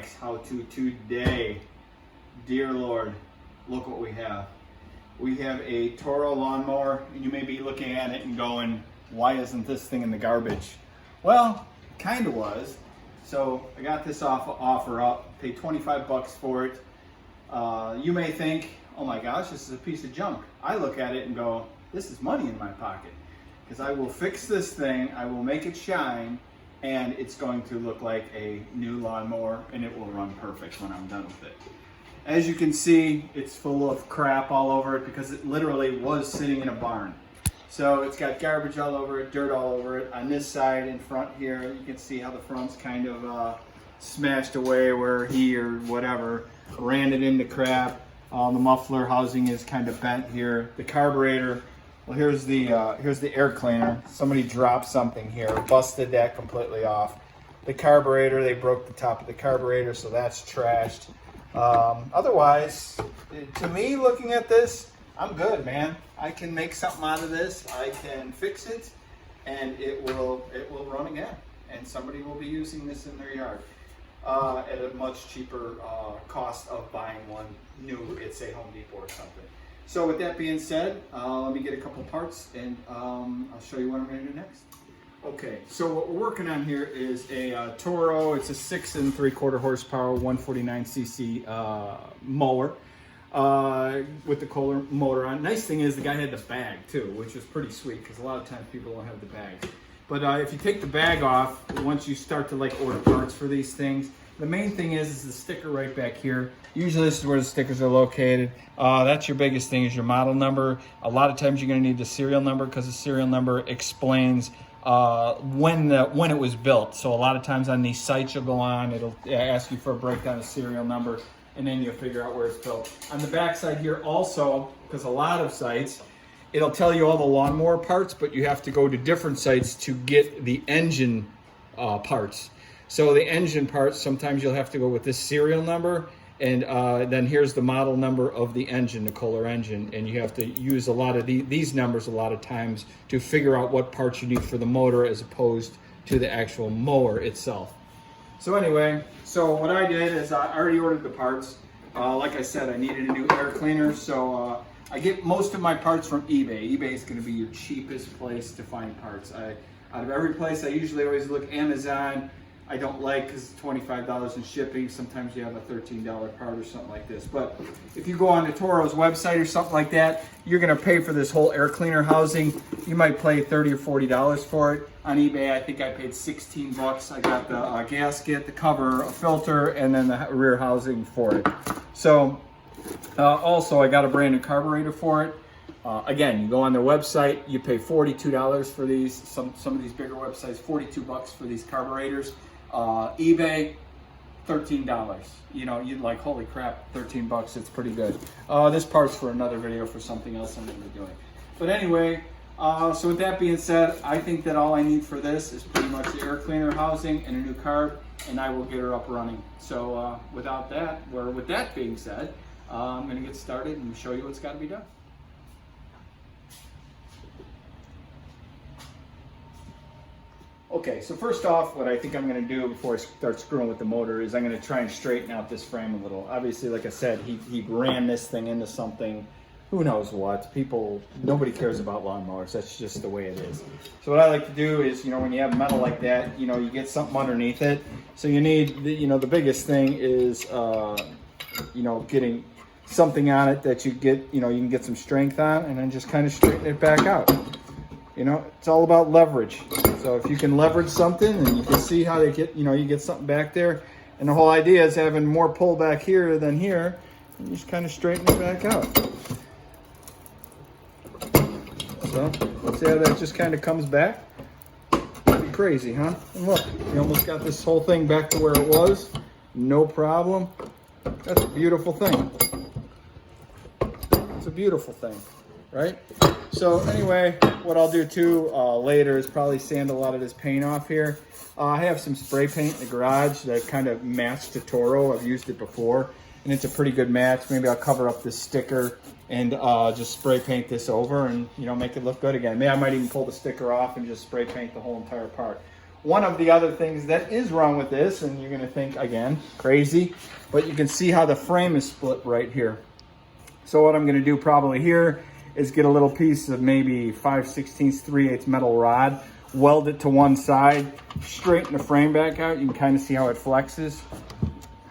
bikes how-to today. Dear Lord, look what we have. We have a Toro lawnmower, and you may be looking at it and going, why isn't this thing in the garbage? Well, it kind of was. So I got this offer up, paid 25 bucks for it. You may think, oh my gosh, this is a piece of junk. I look at it and go, this is money in my pocket. Because I will fix this thing, I will make it shine, and it's going to look like a new lawnmower, and it will run perfect when I'm done with it. As you can see, it's full of crap all over it because it literally was sitting in a barn. So it's got garbage all over it, dirt all over it. On this side in front here, you can see how the front's kind of smashed away where he or whatever ran it into crap. The muffler housing is kind of bent here. The carburetor, well, here's the air cleaner. Somebody dropped something here, busted that completely off. The carburetor, they broke the top of the carburetor, so that's trashed. Otherwise, to me, looking at this, I'm good, man. I can make something out of this. I can fix it, and it will run again. And somebody will be using this in their yard at a much cheaper cost of buying one new at, say, Home Depot or something. So with that being said, let me get a couple parts, and I'll show you what I'm going to do next. Okay, so what we're working on here is a Toro. It's a 6 3/4 horsepower, 149cc mower with the Kohler motor on. Nice thing is the guy had the bag too, which is pretty sweet because a lot of times people don't have the bag. But if you take the bag off, once you start to like order parts for these things, the main thing is the sticker right back here. Usually this is where the stickers are located. That's your biggest thing, is your model number. A lot of times you're going to need the serial number because the serial number explains when it was built. So a lot of times on these sites you'll go on, it'll ask you for a breakdown of serial number, and then you'll figure out where it's built. On the back side here also, because a lot of sites, it'll tell you all the lawnmower parts, but you have to go to different sites to get the engine parts. So the engine parts, sometimes you'll have to go with this serial number, and then here's the model number of the engine, the Kohler engine, and you have to use a lot of these numbers a lot of times to figure out what parts you need for the motor as opposed to the actual mower itself. So anyway, so what I did is I already ordered the parts. Like I said, I needed a new air cleaner, so I get most of my parts from eBay. eBay is going to be your cheapest place to find parts. Out of every place, I usually always look Amazon. I don't like because it's $25 in shipping. Sometimes you have a $13 part or something like this. But if you go on to Toro's website or something like that, you're going to pay for this whole air cleaner housing. You might pay $30 or $40 for it. On eBay, I think I paid 16 bucks. I got the gasket, the cover, a filter, and then the rear housing for it. So also, I got a brand new carburetor for it. Again, you go on their website, you pay $42 for these. Some of these bigger websites, 42 bucks for these carburetors. eBay, $13. You know, you'd like, holy crap, 13 bucks, it's pretty good. This part's for another video for something else I'm going to be doing. But anyway, so with that being said, I think that all I need for this is pretty much the air cleaner housing and a new carb, and I will get her up running. So with that being said, I'm going to get started and show you what's got to be done. Okay, so first off, what I think I'm going to do before I start screwing with the motor is I'm going to try and straighten out this frame a little. Obviously, like I said, he ran this thing into something, who knows what. Nobody cares about lawnmowers. That's just the way it is. So what I like to do is, you know, when you have metal like that, you know, you get something underneath it. So you need, the biggest thing is, getting something on it that you can get some strength on, and then just kind of straighten it back out. You know, it's all about leverage. So if you can leverage something, and you can see how you get something back there, and the whole idea is having more pull back here than here, and you just kind of straighten it back out. So let's see how that just kind of comes back. Pretty crazy, huh? And look, you almost got this whole thing back to where it was. No problem. That's a beautiful thing. It's a beautiful thing, right? So anyway, what I'll do too later is probably sand a lot of this paint off here. I have some spray paint in the garage that kind of matched the Toro. I've used it before, and it's a pretty good match. Maybe I'll cover up this sticker and just spray paint this over and, make it look good again. Maybe I might even pull the sticker off and just spray paint the whole entire part. One of the other things that is wrong with this, and you're gonna think, again, crazy, but you can see how the frame is split right here. So what I'm gonna do probably here is get a little piece of maybe 5/16, 3/8 metal rod, weld it to one side, straighten the frame back out. You can kind of see how it flexes,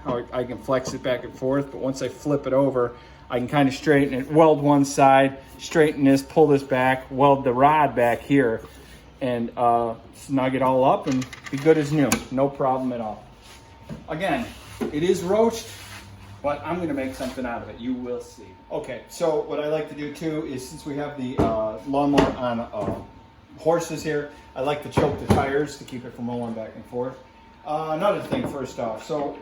how I can flex it back and forth, but once I flip it over, I can kind of straighten it, weld one side, straighten this, pull this back, weld the rod back here, and snug it all up and be good as new. No problem at all. Again, it is roached, but I'm gonna make something out of it. You will see. Okay, so what I like to do too is, since we have the lawnmower on horses here, I like to choke the tires to keep it from rolling back and forth. Another thing, first off, so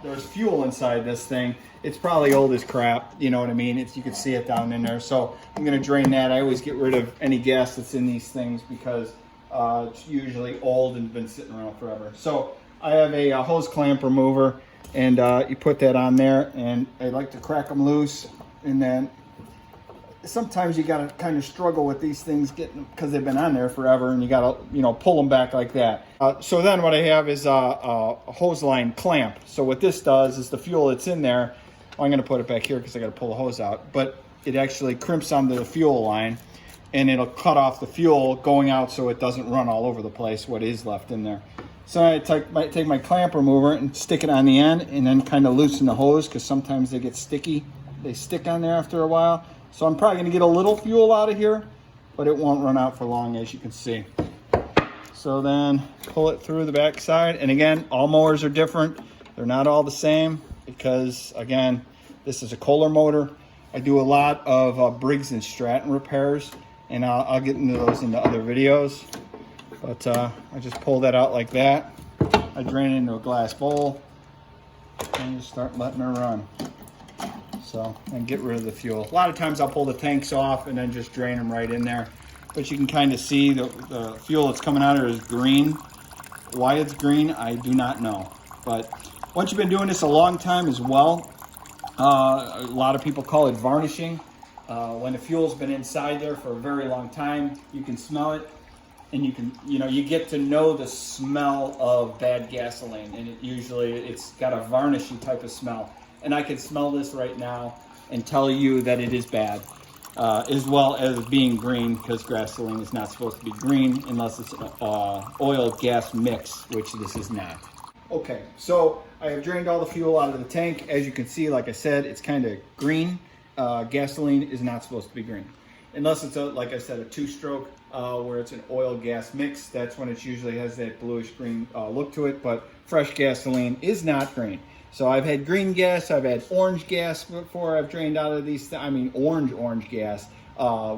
there's fuel inside this thing. It's probably old as crap, you know what I mean? You can see it down in there. So I'm gonna drain that. I always get rid of any gas that's in these things because it's usually old and been sitting around forever. So I have a hose clamp remover, and you put that on there, and I like to crack them loose, and then sometimes you gotta kind of struggle with these things because they've been on there forever, and you gotta, pull them back like that. So then what I have is a hose line clamp. So what this does is the fuel that's in there, I'm gonna put it back here because I gotta pull the hose out, but it actually crimps onto the fuel line, and it'll cut off the fuel going out so it doesn't run all over the place, what is left in there. So I take my clamp remover and stick it on the end, and then kind of loosen the hose because sometimes they get sticky. They stick on there after a while. So I'm probably gonna get a little fuel out of here, but it won't run out for long, as you can see. So then pull it through the back side. And again, all mowers are different. They're not all the same because, again, this is a Kohler motor. I do a lot of Briggs and Stratton repairs, and I'll get into those in the other videos. But I just pull that out like that. I drain it into a glass bowl and just start letting her run. So, and get rid of the fuel. A lot of times I'll pull the tanks off and then just drain them right in there. But you can kind of see the fuel that's coming out of it is green. Why it's green, I do not know. But once you've been doing this a long time as well, a lot of people call it varnishing. When the fuel's been inside there for a very long time, you can smell it. And you can, you get to know the smell of bad gasoline. And it's got a varnishy type of smell. And I can smell this right now and tell you that it is bad, as well as being green, because gasoline is not supposed to be green unless it's an oil-gas mix, which this is not. Okay, so I have drained all the fuel out of the tank. As you can see, like I said, it's kind of green. Gasoline is not supposed to be green. Unless it's, like I said, a two-stroke where it's an oil-gas mix. That's when it usually has that bluish-green look to it, but fresh gasoline is not green. So I've had green gas, I've had orange gas before I've drained out of these, orange gas,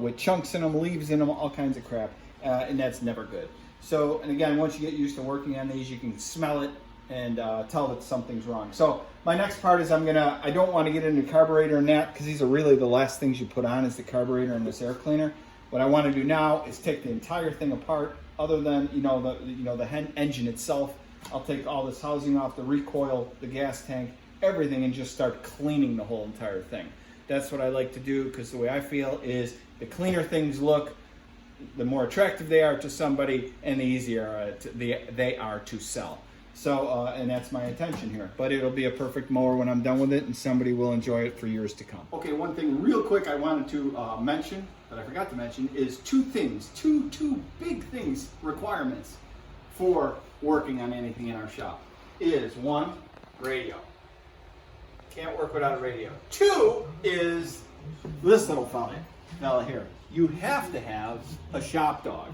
with chunks in them, leaves in them, all kinds of crap, and that's never good. So, and again, once you get used to working on these, you can smell it and tell that something's wrong. So my next part is I don't want to get into carburetor and that, because these are really the last things you put on is the carburetor and this air cleaner. What I want to do now is take the entire thing apart, other than, the engine itself. I'll take all this housing off, the recoil, the gas tank, everything, and just start cleaning the whole entire thing. That's what I like to do, because the way I feel is the cleaner things look, the more attractive they are to somebody, and the easier they are to sell. So, and that's my intention here. But it'll be a perfect mower when I'm done with it, and somebody will enjoy it for years to come. Okay, one thing real quick I wanted to mention, that I forgot to mention, is two big things, requirements for working on anything in our shop. Is one, radio. Can't work without a radio. Two is this little fella here. You have to have a shop dog.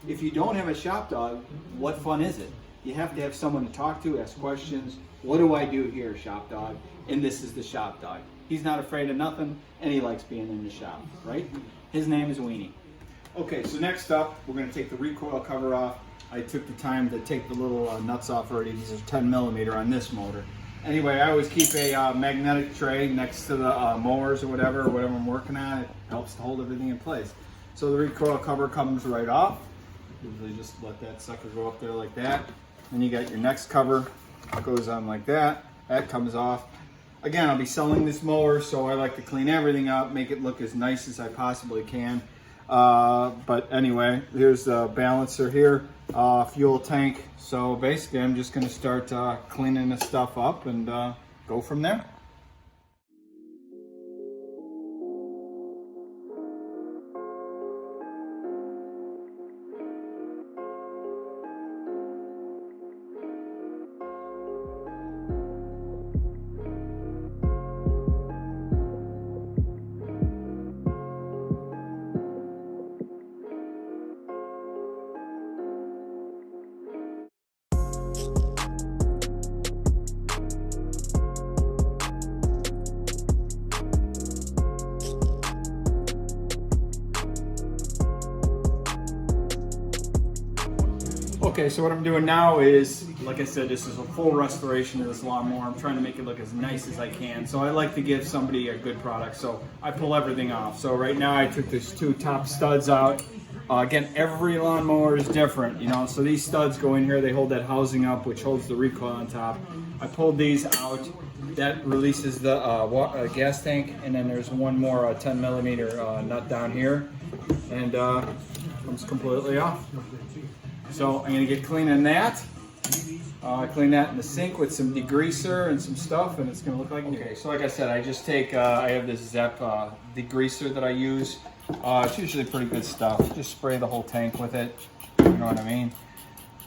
If you don't have a shop dog, what fun is it? You have to have someone to talk to, ask questions. What do I do here, shop dog? And this is the shop dog. He's not afraid of nothing, and he likes being in the shop, right? His name is Weenie. Okay, so next up, we're gonna take the recoil cover off. I took the time to take the little nuts off already. These are 10 millimeter on this motor. Anyway, I always keep a magnetic tray next to the mowers or whatever I'm working on. It helps to hold everything in place. So the recoil cover comes right off. Usually just let that sucker go up there like that. Then you got your next cover. It goes on like that. That comes off. Again, I'll be selling this mower, so I like to clean everything up, make it look as nice as I possibly can. But anyway, here's the balancer here, fuel tank. So basically I'm just gonna start cleaning this stuff up and go from there. Okay, so what I'm doing now is, like I said, this is a full restoration of this lawnmower. I'm trying to make it look as nice as I can. So I like to give somebody a good product. So I pull everything off. So right now I took these two top studs out. Again, every lawnmower is different, you know. So these studs go in here, they hold that housing up, which holds the recoil on top. I pulled these out. That releases the gas tank, and then there's one more 10 millimeter nut down here, and comes completely off. So I'm gonna get cleaning that. Clean that in the sink with some degreaser and some stuff, and it's gonna look like new. Okay, so like I said, I just take, I have this Zep degreaser that I use. It's usually pretty good stuff. Just spray the whole tank with it, you know what I mean?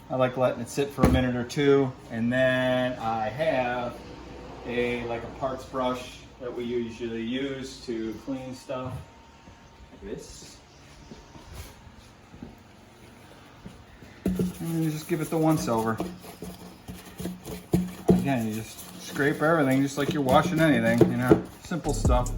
I like letting it sit for a minute or two, and then I have like a parts brush that we usually use to clean stuff, like this. And you just give it the once over. Again, you just scrape everything just like you're washing anything, you know, simple stuff.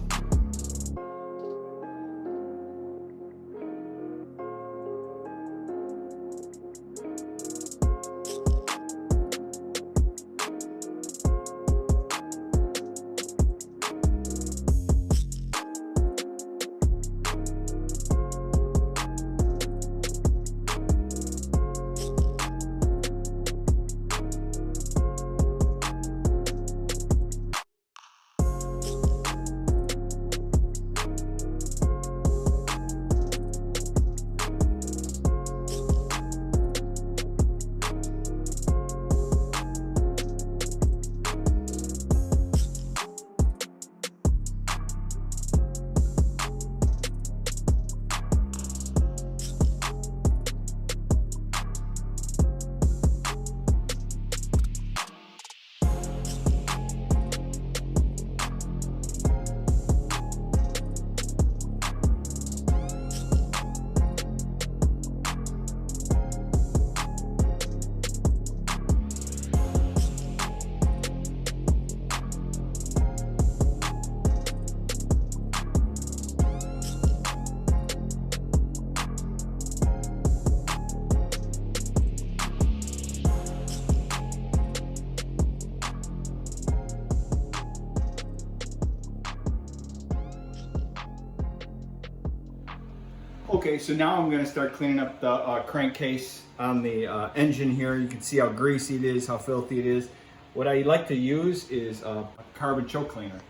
Okay, so now I'm going to start cleaning up the crankcase on the engine here. You can see how greasy it is, how filthy it is. What I like to use is a carbon choke cleaner.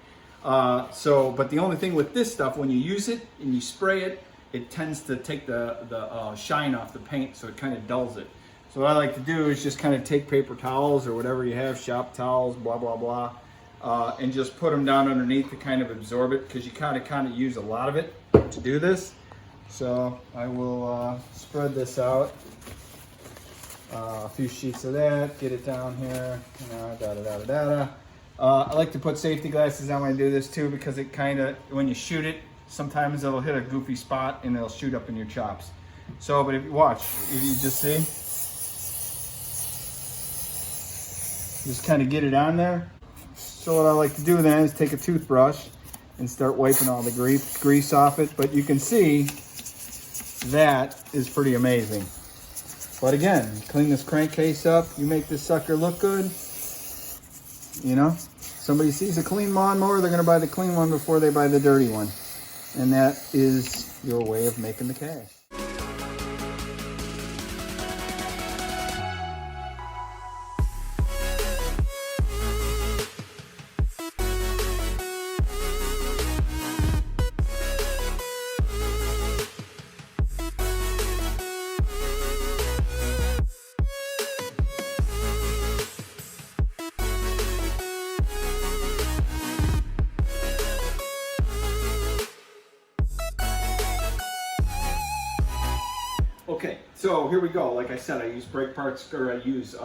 But the only thing with this stuff, when you use it and you spray it, it tends to take the shine off the paint, so it kind of dulls it. So what I like to do is just kind of take paper towels or whatever you have, shop towels, blah, blah, blah, and just put them down underneath to kind of absorb it, because you kind of use a lot of it to do this. So I will spread this out, a few sheets of that, get it down here, you know, I like to put safety glasses on when I do this too, because it kind of, when you shoot it, sometimes it'll hit a goofy spot and it'll shoot up in your chops. So, but if you watch, if you just see, just kind of get it on there. So what I like to do then is take a toothbrush and start wiping all the grease off it. But you can see that is pretty amazing. But again, clean this crankcase up, you make this sucker look good. You know, somebody sees a clean lawnmower, they're gonna buy the clean one before they buy the dirty one. And that is your way of making the cash. Okay, so here we go. Like I said, I use brake parts, or I use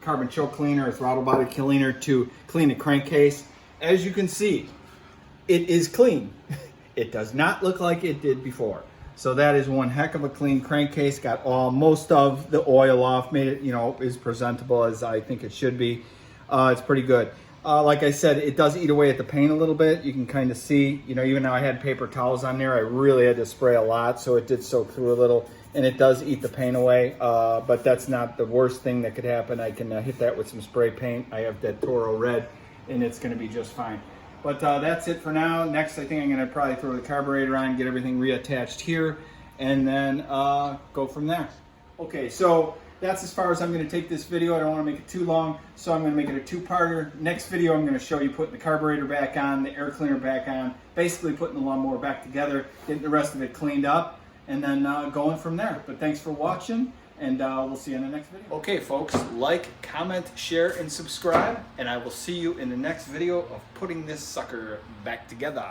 carbon choke cleaner or throttle body cleaner to clean the crankcase. As you can see, it is clean. It does not look like it did before. So that is one heck of a clean crankcase. Got most of the oil off, made it, as presentable as I think it should be. It's pretty good. Like I said, it does eat away at the paint a little bit. You can kind of see, even though I had paper towels on there, I really had to spray a lot, so it did soak through a little, and it does eat the paint away. But that's not the worst thing that could happen. I can hit that with some spray paint. I have that Toro Red, and it's going to be just fine. But that's it for now. Next, I think I'm going to probably throw the carburetor on, get everything reattached here, and then go from there. Okay, so that's as far as I'm going to take this video. I don't want to make it too long, so I'm going to make it a two-parter. Next video, I'm going to show you putting the carburetor back on, the air cleaner back on, basically putting the lawnmower back together, getting the rest of it cleaned up, and then going from there. But thanks for watching, and we'll see you in the next video. Okay, folks, like, comment, share, and subscribe, and I will see you in the next video of putting this sucker back together.